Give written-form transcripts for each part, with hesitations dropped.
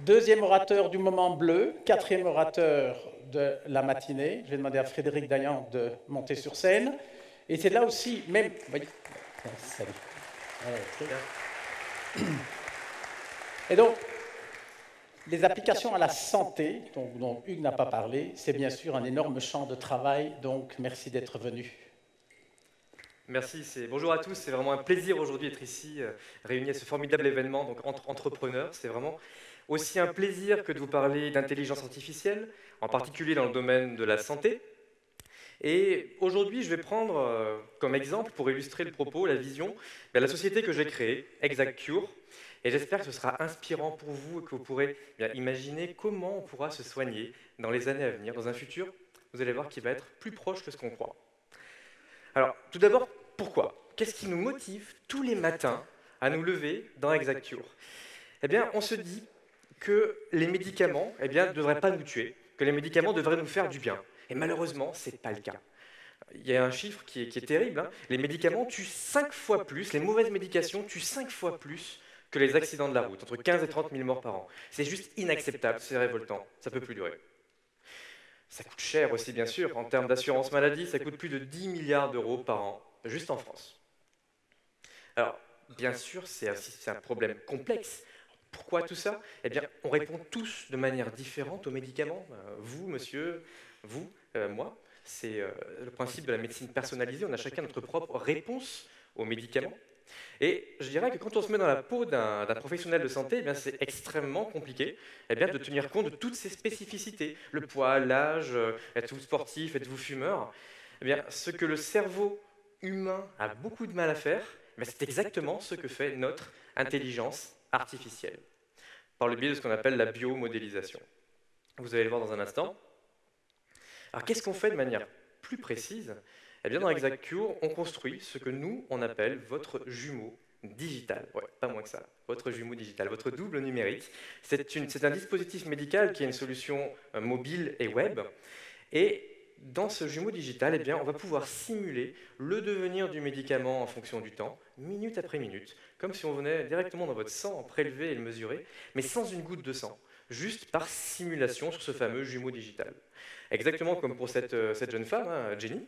Deuxième orateur du moment bleu, quatrième orateur de la matinée. Je vais demander à Frédéric Dayan de monter sur scène. Et c'est là aussi, même... Oui. Salut. Et donc, les applications à la santé, dont Hugues n'a pas parlé, c'est bien sûr un énorme champ de travail, donc merci d'être venu. Merci, bonjour à tous, c'est vraiment un plaisir aujourd'hui d'être ici, réunis à ce formidable événement donc entre entrepreneurs. C'est vraiment aussi un plaisir que de vous parler d'intelligence artificielle, en particulier dans le domaine de la santé. Et aujourd'hui, je vais prendre comme exemple, pour illustrer le propos, la vision, la société que j'ai créée, ExactCure. Et j'espère que ce sera inspirant pour vous et que vous pourrez imaginer comment on pourra se soigner dans les années à venir, dans un futur, vous allez voir, qui va être plus proche que ce qu'on croit. Alors, tout d'abord, pourquoi? Qu'est-ce qui nous motive tous les matins à nous lever dans ExactCure? Eh bien, on se dit que les médicaments ne devraient pas nous tuer, que les médicaments devraient nous faire du bien. Et malheureusement, ce n'est pas le cas. Il y a un chiffre qui est terrible. Hein. Les médicaments tuent 5 fois plus, les mauvaises médications tuent 5 fois plus que les accidents de la route, entre 15 et 30 000 morts par an. C'est juste inacceptable, c'est révoltant, ça ne peut plus durer. Ça coûte cher aussi, bien sûr. En termes d'assurance maladie, ça coûte plus de 10 milliards d'euros par an, juste en France. Alors, bien sûr, c'est un problème complexe. Pourquoi tout ça? Eh bien, on répond tous de manière différente aux médicaments. Vous, monsieur, vous, moi. C'est le principe de la médecine personnalisée. On a chacun notre propre réponse aux médicaments. Et je dirais que quand on se met dans la peau d'un professionnel de santé, c'est extrêmement compliqué de tenir compte de toutes ces spécificités. Le poids, l'âge, êtes-vous sportif, êtes-vous fumeur? Ce que le cerveau humain a beaucoup de mal à faire, c'est exactement ce que fait notre intelligence artificielle, par le biais de ce qu'on appelle la biomodélisation. Vous allez le voir dans un instant. Alors qu'est-ce qu'on fait de manière plus précise? Dans ExactCure, on construit ce que nous, on appelle votre jumeau digital. Ouais, pas moins que ça. Votre jumeau digital, votre double numérique. C'est un dispositif médical qui est une solution mobile et web. Et dans ce jumeau digital, on va pouvoir simuler le devenir du médicament en fonction du temps, minute après minute, comme si on venait directement dans votre sang prélever et le mesurer, mais sans une goutte de sang, juste par simulation sur ce fameux jumeau digital. Exactement comme pour cette jeune femme, hein, Jenny.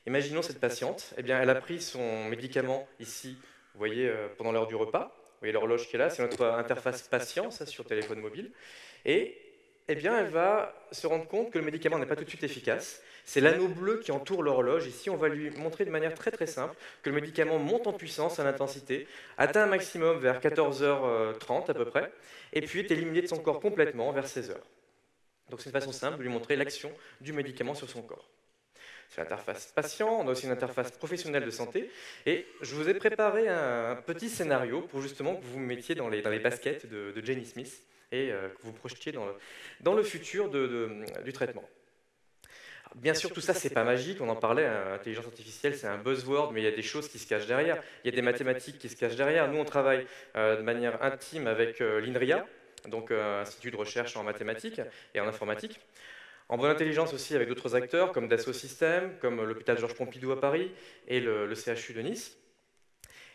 Imaginons cette patiente, elle a pris son médicament ici, vous voyez, pendant l'heure du repas. Vous voyez l'horloge qui est là, c'est notre interface patient, ça, sur téléphone mobile. Et elle va se rendre compte que le médicament n'est pas tout de suite efficace. C'est l'anneau bleu qui entoure l'horloge. Ici, on va lui montrer de manière très très simple que le médicament monte en puissance, en intensité, atteint un maximum vers 14h30 à peu près, et puis est éliminé de son corps complètement vers 16h. Donc c'est une façon simple de lui montrer l'action du médicament sur son corps. C'est l'interface patient, on a aussi une interface professionnelle de santé, et je vous ai préparé un petit scénario pour justement que vous vous mettiez dans les baskets de Jenny Smith et que vous projetiez dans le futur du traitement. Alors, bien sûr, tout ça, c'est pas magique, on en parlait, l'intelligence artificielle, c'est un buzzword, mais il y a des choses qui se cachent derrière, il y a des mathématiques qui se cachent derrière. Nous, on travaille de manière intime avec l'INRIA, donc Institut de recherche en mathématiques et en informatique. En bonne intelligence aussi avec d'autres acteurs comme Dassault Systèmes, comme l'hôpital Georges Pompidou à Paris et le CHU de Nice.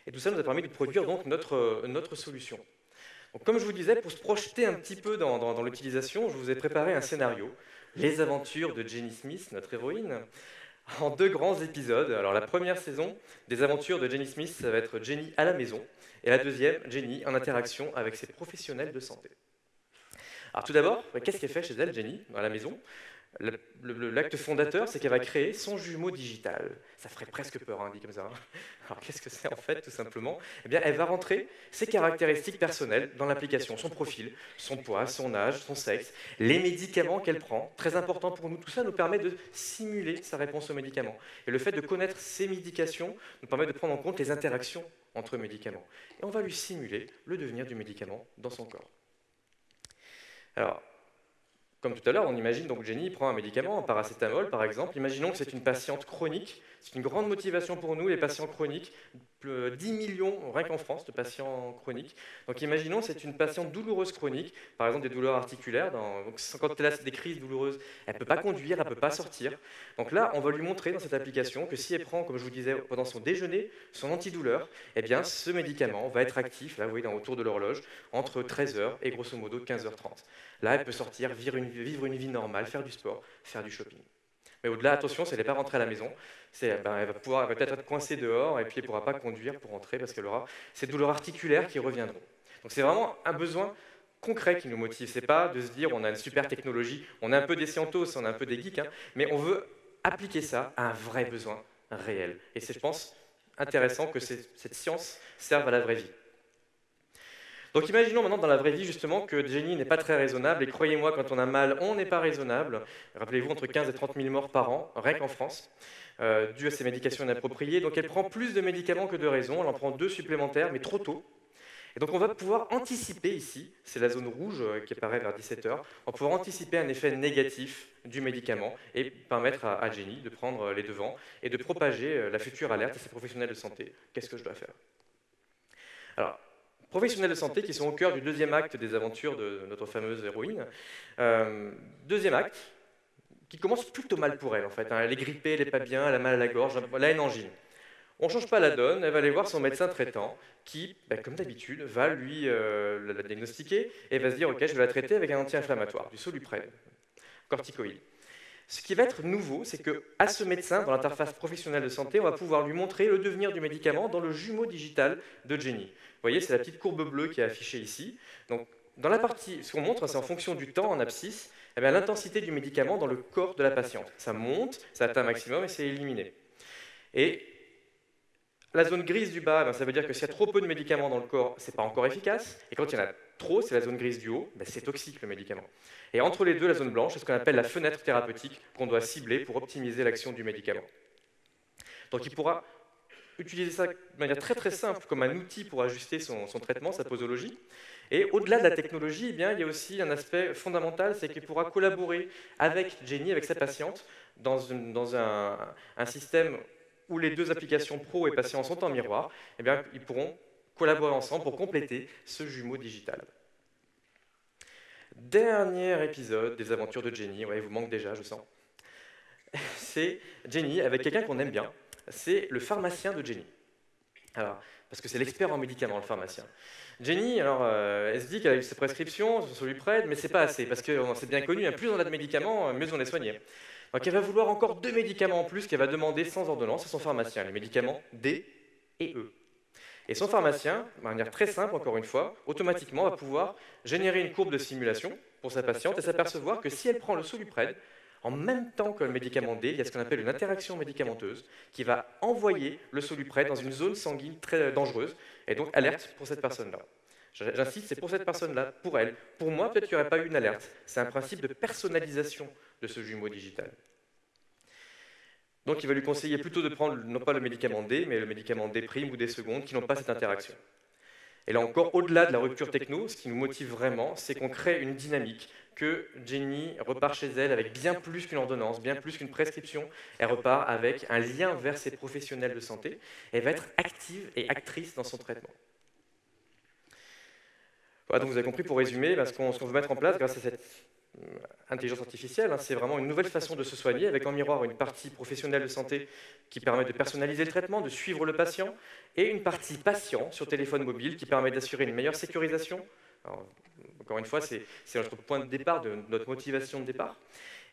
Et tout ça nous a permis de produire donc notre solution. Donc, comme je vous disais, pour se projeter un petit peu dans l'utilisation, je vous ai préparé un scénario, les aventures de Jenny Smith, notre héroïne, en 2 grands épisodes. Alors la première saison des aventures de Jenny Smith, ça va être Jenny à la maison, et la deuxième, Jenny en interaction avec ses professionnels de santé. Alors tout d'abord, qu'est-ce qu'elle fait chez elle, Jenny, à la maison? L'acte fondateur, c'est qu'elle va créer son jumeau digital. Ça ferait presque peur, hein, dit comme ça. Alors qu'est-ce que c'est en fait, tout simplement? Elle va rentrer ses caractéristiques personnelles dans l'application, son profil, son poids, son âge, son sexe, les médicaments qu'elle prend. Très important pour nous, tout ça nous permet de simuler sa réponse aux médicaments. Et le fait de connaître ces médications nous permet de prendre en compte les interactions entre médicaments. Et on va lui simuler le devenir du médicament dans son corps. Alors, Comme tout à l'heure, on imagine donc Jenny prend un médicament, un paracétamol par exemple. Imaginons que c'est une patiente chronique. C'est une grande motivation pour nous, les patients chroniques. 10 millions, rien qu'en France, de patients chroniques. Donc imaginons que c'est une patiente douloureuse chronique, par exemple des douleurs articulaires. Donc, quand elle a des crises douloureuses, elle ne peut pas conduire, elle ne peut pas sortir. Donc là, on va lui montrer dans cette application que si elle prend, comme je vous disais, pendant son déjeuner, son antidouleur, eh bien ce médicament va être actif, là vous voyez, autour de l'horloge, entre 13 h et grosso modo 15h30. Là, elle peut sortir, vivre une vie normale, faire du sport, faire du shopping. Mais au-delà, attention, si elle n'est pas rentrée à la maison, elle va peut-être être coincée dehors et puis elle ne pourra pas conduire pour rentrer parce qu'elle aura ces douleurs articulaires qui reviendront. Donc c'est vraiment un besoin concret qui nous motive. Ce n'est pas de se dire on a une super technologie, on est un peu des scientos, on est un peu des geeks, hein, mais on veut appliquer ça à un vrai besoin réel. Et c'est, je pense, intéressant que cette science serve à la vraie vie. Donc imaginons maintenant dans la vraie vie justement que Jenny n'est pas très raisonnable, et croyez-moi, quand on a mal, on n'est pas raisonnable. Rappelez-vous, entre 15 et 30 000 morts par an, rien qu'en France, dû à ces médications inappropriées. Donc elle prend plus de médicaments que de raison, elle en prend 2 supplémentaires, mais trop tôt. Et donc on va pouvoir anticiper ici, c'est la zone rouge qui apparaît vers 17 h, on va pouvoir anticiper un effet négatif du médicament et permettre à Jenny de prendre les devants et de propager la future alerte à ses professionnels de santé. Qu'est-ce que je dois faire? Alors, professionnels de santé qui sont au cœur du deuxième acte des aventures de notre fameuse héroïne. Deuxième acte, qui commence plutôt mal pour elle en fait. Elle est grippée, elle n'est pas bien, elle a mal à la gorge, elle a une angine. On ne change pas la donne, elle va aller voir son médecin traitant qui, comme d'habitude, va lui la diagnostiquer et va se dire « Ok, je vais la traiter avec un anti-inflammatoire, du Soluprène, corticoïde ». Ce qui va être nouveau, c'est qu'à ce médecin, dans l'interface professionnelle de santé, on va pouvoir lui montrer le devenir du médicament dans le jumeau digital de Jenny. Vous voyez, c'est la petite courbe bleue qui est affichée ici. Donc, dans la partie, ce qu'on montre, c'est en fonction du temps en abscisse, l'intensité du médicament dans le corps de la patiente. Ça monte, ça atteint un maximum et c'est éliminé. Et la zone grise du bas, ça veut dire que s'il y a trop peu de médicaments dans le corps, ce n'est pas encore efficace. Et quand il y en a trop, c'est la zone grise du haut, c'est toxique le médicament. Et entre les deux, la zone blanche, c'est ce qu'on appelle la fenêtre thérapeutique qu'on doit cibler pour optimiser l'action du médicament. Donc il pourra utiliser ça de manière très très simple comme un outil pour ajuster son traitement, sa posologie. Et au-delà de la technologie, il y a aussi un aspect fondamental, c'est qu'il pourra collaborer avec Jenny, avec sa patiente, dans un système où les deux applications pro et patient sont en miroir. Ils pourront collaborer ensemble pour compléter ce jumeau digital. Dernier épisode des aventures de Jenny, il vous manque déjà, je sens. C'est Jenny avec quelqu'un qu'on aime bien, c'est le pharmacien de Jenny. Alors, parce que c'est l'expert en médicaments, le pharmacien. Jenny, alors, elle se dit qu'elle a eu ses prescriptions, son Soluprène, mais c'est pas assez, parce que c'est bien connu, plus on a de médicaments, mieux on est soigné. Donc elle va vouloir encore 2 médicaments en plus qu'elle va demander sans ordonnance à son pharmacien, les médicaments D et E. Et son pharmacien, de manière très simple, encore une fois, automatiquement va pouvoir générer une courbe de simulation pour sa patiente et s'apercevoir que si elle prend le Soluprène, en même temps que le médicament D, il y a ce qu'on appelle une interaction médicamenteuse qui va envoyer le Soluprène dans une zone sanguine très dangereuse, et donc alerte pour cette personne-là. J'insiste, c'est pour cette personne-là, pour elle. Pour moi, peut-être qu'il n'y aurait pas eu une alerte. C'est un principe de personnalisation de ce jumeau digital. Donc il va lui conseiller plutôt de prendre non pas le médicament D, mais le médicament D' ou D secondes qui n'ont pas cette interaction. Et là encore, au-delà de la rupture techno, ce qui nous motive vraiment, c'est qu'on crée une dynamique, que Jenny repart chez elle avec bien plus qu'une ordonnance, bien plus qu'une prescription. Elle repart avec un lien vers ses professionnels de santé. Elle va être active et actrice dans son traitement. Voilà, donc vous avez compris, pour résumer, ce qu'on veut mettre en place grâce à cette intelligence artificielle, c'est vraiment une nouvelle façon de se soigner, avec en miroir une partie professionnelle de santé qui permet de personnaliser le traitement, de suivre le patient, et une partie patient sur téléphone mobile qui permet d'assurer une meilleure sécurisation. Alors, encore une fois, c'est notre point de départ, de notre motivation de départ,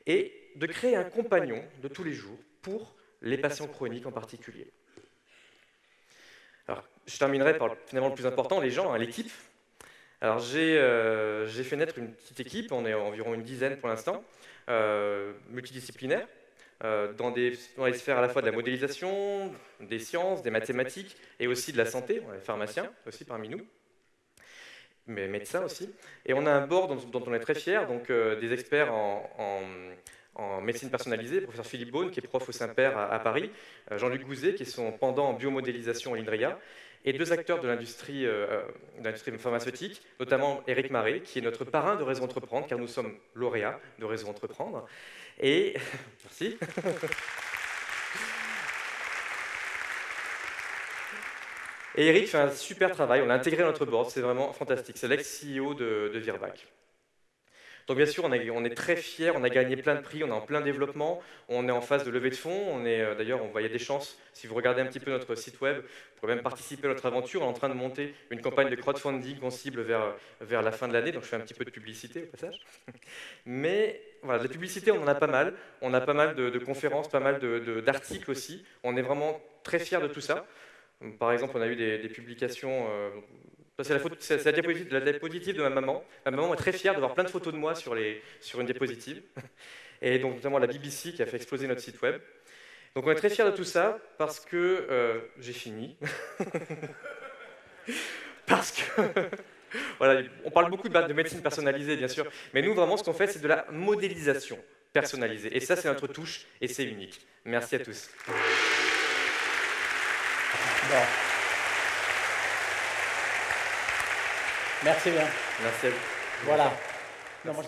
et de créer un compagnon de tous les jours pour les patients chroniques en particulier. Alors, je terminerai par finalement le plus important, les gens, l'équipe. Alors j'ai fait naître une petite équipe, on est environ une dizaine pour l'instant, multidisciplinaire, dans les sphères à la fois de la modélisation, des sciences, des mathématiques et aussi de la santé. On est pharmaciens aussi parmi nous, mais médecins aussi. Et on a un board dont on est très fiers, donc des experts en médecine personnalisée, le professeur Philippe Beaune, qui est prof au Saint-Père à Paris, Jean-Luc Gouzet, qui est son pendant en biomodélisation à l'INRIA, et 2 acteurs de l'industrie pharmaceutique, notamment Éric Maré, qui est notre parrain de Réseau Entreprendre, car nous sommes lauréats de Réseau Entreprendre. Et merci. Et Eric fait un super travail, on l'a intégré à notre board, c'est vraiment fantastique. C'est l'ex-CEO de Virbac. Donc bien sûr, on est très fiers, on a gagné plein de prix, on est en plein développement, on est en phase de levée de fonds, d'ailleurs, on voyait des chances, si vous regardez un petit peu notre site web, vous pouvez même participer à notre aventure, on est en train de monter une campagne de crowdfunding qu'on cible vers la fin de l'année, donc je fais un petit peu de publicité au passage. Mais voilà, de la publicité, on en a pas mal de conférences, pas mal d'articles aussi, on est vraiment très fiers de tout ça. Par exemple, on a eu des publications... c'est la diapositive de ma maman. Ma maman est très fière de voir plein de photos de moi sur une diapositive. Et donc notamment la BBC qui a fait exploser notre site web. Donc on est très fiers de tout ça parce que... j'ai fini. Parce que... voilà, on parle beaucoup de médecine personnalisée, bien sûr. Mais nous, vraiment, ce qu'on fait, c'est de la modélisation personnalisée. Et ça, c'est notre touche et c'est unique. Merci à tous. Bon. Merci bien. Merci à vous. Voilà. Non, moi,